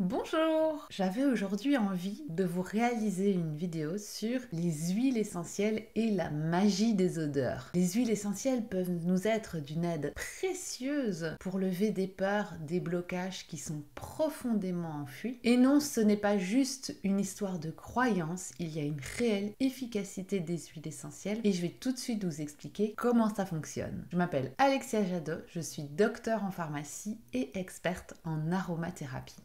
Bonjour! J'avais aujourd'hui envie de vous réaliser une vidéo sur les huiles essentielles et la magie des odeurs. Les huiles essentielles peuvent nous être d'une aide précieuse pour lever des peurs, des blocages qui sont profondément enfuis. Et non, ce n'est pas juste une histoire de croyance, il y a une réelle efficacité des huiles essentielles et je vais tout de suite vous expliquer comment ça fonctionne. Je m'appelle Alexia Jadot, je suis docteure en pharmacie et experte en aromathérapie.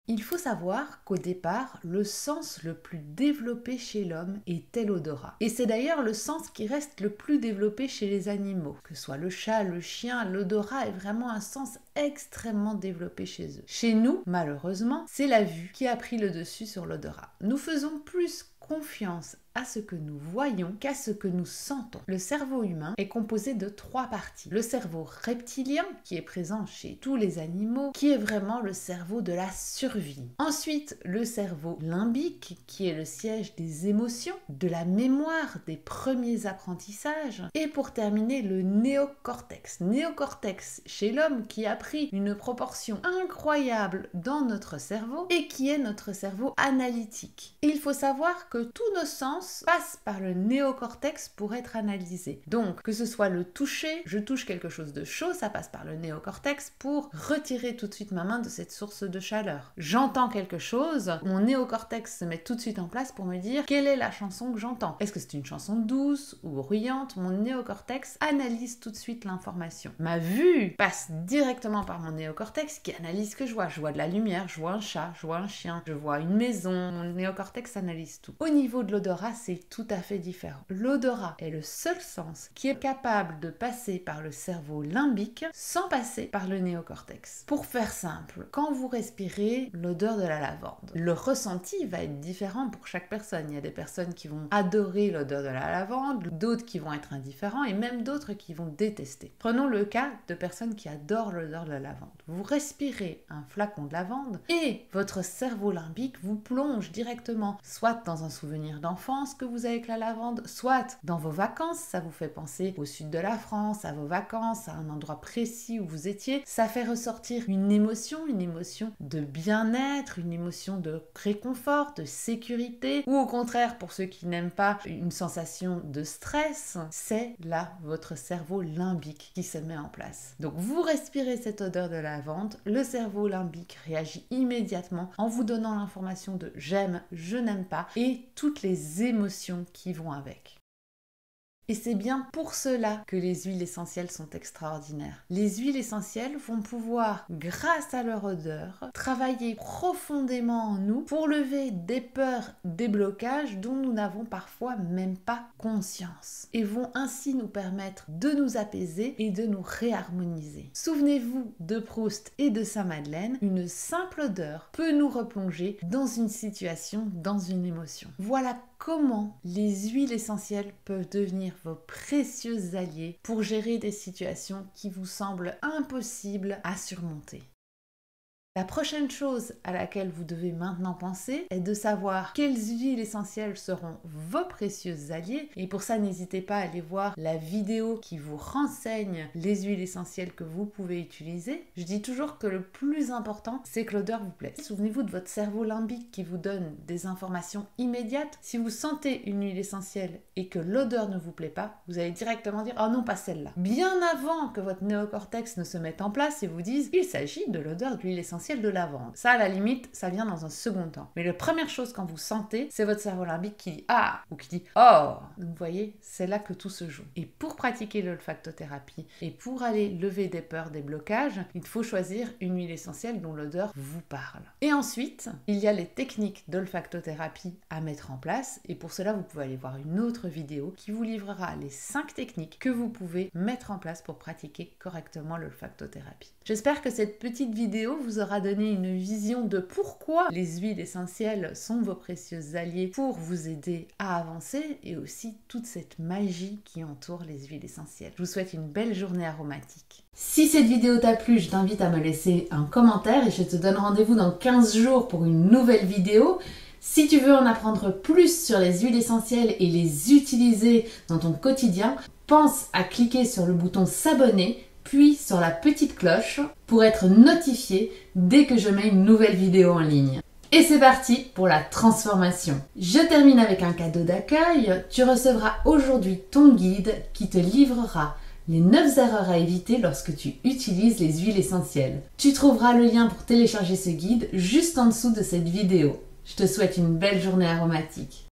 Il faut savoir qu'au départ, le sens le plus développé chez l'homme était l'odorat. Et c'est d'ailleurs le sens qui reste le plus développé chez les animaux. Que ce soit le chat, le chien, l'odorat est vraiment un sens extrêmement développé chez eux. Chez nous, malheureusement, c'est la vue qui a pris le dessus sur l'odorat. Nous faisons plus confiance à ce que nous voyons qu'à ce que nous sentons. Le cerveau humain est composé de 3 parties. Le cerveau reptilien, qui est présent chez tous les animaux, qui est vraiment le cerveau de la survie. Ensuite, le cerveau limbique, qui est le siège des émotions, de la mémoire, des premiers apprentissages. Et pour terminer, le néocortex. Néocortex chez l'homme qui a pris une proportion incroyable dans notre cerveau et qui est notre cerveau analytique. Et il faut savoir que tous nos sens passent par le néocortex pour être analysés. Donc, que ce soit le toucher, je touche quelque chose de chaud, ça passe par le néocortex pour retirer tout de suite ma main de cette source de chaleur. J'entends quelque chose, mon néocortex se met tout de suite en place pour me dire quelle est la chanson que j'entends. Est-ce que c'est une chanson douce ou bruyante? Mon néocortex analyse tout de suite l'information. Ma vue passe directement par mon néocortex qui analyse ce que je vois. Je vois de la lumière, je vois un chat, je vois un chien, je vois une maison. Mon néocortex analyse tout. Au niveau de l'odorat, c'est tout à fait différent. L'odorat est le seul sens qui est capable de passer par le cerveau limbique sans passer par le néocortex. Pour faire simple, quand vous respirez l'odeur de la lavande, le ressenti va être différent pour chaque personne. Il y a des personnes qui vont adorer l'odeur de la lavande, d'autres qui vont être indifférents et même d'autres qui vont détester. Prenons le cas de personnes qui adorent l'odeur de la lavande. Vous respirez un flacon de lavande et votre cerveau limbique vous plonge directement soit dans un souvenir d'enfance que vous avez avec la lavande, soit dans vos vacances, ça vous fait penser au sud de la France, à vos vacances, à un endroit précis où vous étiez, ça fait ressortir une émotion de bien-être, une émotion de réconfort, de sécurité, ou au contraire, pour ceux qui n'aiment pas, une sensation de stress, c'est là votre cerveau limbique qui se met en place. Donc vous respirez cette odeur de lavande, le cerveau limbique réagit immédiatement en vous donnant l'information de j'aime, je n'aime pas, et toutes les émotions qui vont avec. Et c'est bien pour cela que les huiles essentielles sont extraordinaires. Les huiles essentielles vont pouvoir, grâce à leur odeur, travailler profondément en nous pour lever des peurs, des blocages dont nous n'avons parfois même pas conscience. Et vont ainsi nous permettre de nous apaiser et de nous réharmoniser. Souvenez-vous de Proust et de Saint-Madeleine, une simple odeur peut nous replonger dans une situation, dans une émotion. Voilà comment les huiles essentielles peuvent devenir vos précieux alliés pour gérer des situations qui vous semblent impossibles à surmonter. La prochaine chose à laquelle vous devez maintenant penser est de savoir quelles huiles essentielles seront vos précieux alliés. Et pour ça, n'hésitez pas à aller voir la vidéo qui vous renseigne les huiles essentielles que vous pouvez utiliser. Je dis toujours que le plus important, c'est que l'odeur vous plaise. Souvenez-vous de votre cerveau limbique qui vous donne des informations immédiates. Si vous sentez une huile essentielle et que l'odeur ne vous plaît pas, vous allez directement dire « Oh non, pas celle-là ». Bien avant que votre néocortex ne se mette en place et vous dise « Il s'agit de l'odeur de l'huile essentielle de lavande ». Ça, à la limite, ça vient dans un second temps. Mais la première chose quand vous sentez, c'est votre cerveau limbique qui dit « Ah » ou qui dit « Oh ». Donc vous voyez, c'est là que tout se joue. Et pour pratiquer l'olfactothérapie et pour aller lever des peurs, des blocages, il faut choisir une huile essentielle dont l'odeur vous parle. Et ensuite, il y a les techniques d'olfactothérapie à mettre en place. Et pour cela, vous pouvez aller voir une autre vidéo qui vous livrera les 5 techniques que vous pouvez mettre en place pour pratiquer correctement l'olfactothérapie. J'espère que cette petite vidéo vous aura donné une vision de pourquoi les huiles essentielles sont vos précieux alliés pour vous aider à avancer et aussi toute cette magie qui entoure les huiles essentielles. Je vous souhaite une belle journée aromatique. Si cette vidéo t'a plu, je t'invite à me laisser un commentaire et je te donne rendez-vous dans 15 jours pour une nouvelle vidéo. Si tu veux en apprendre plus sur les huiles essentielles et les utiliser dans ton quotidien, pense à cliquer sur le bouton s'abonner puis sur la petite cloche pour être notifié dès que je mets une nouvelle vidéo en ligne. Et c'est parti pour la transformation. Je termine avec un cadeau d'accueil. Tu recevras aujourd'hui ton guide qui te livrera les 9 erreurs à éviter lorsque tu utilises les huiles essentielles. Tu trouveras le lien pour télécharger ce guide juste en dessous de cette vidéo. Je te souhaite une belle journée aromatique.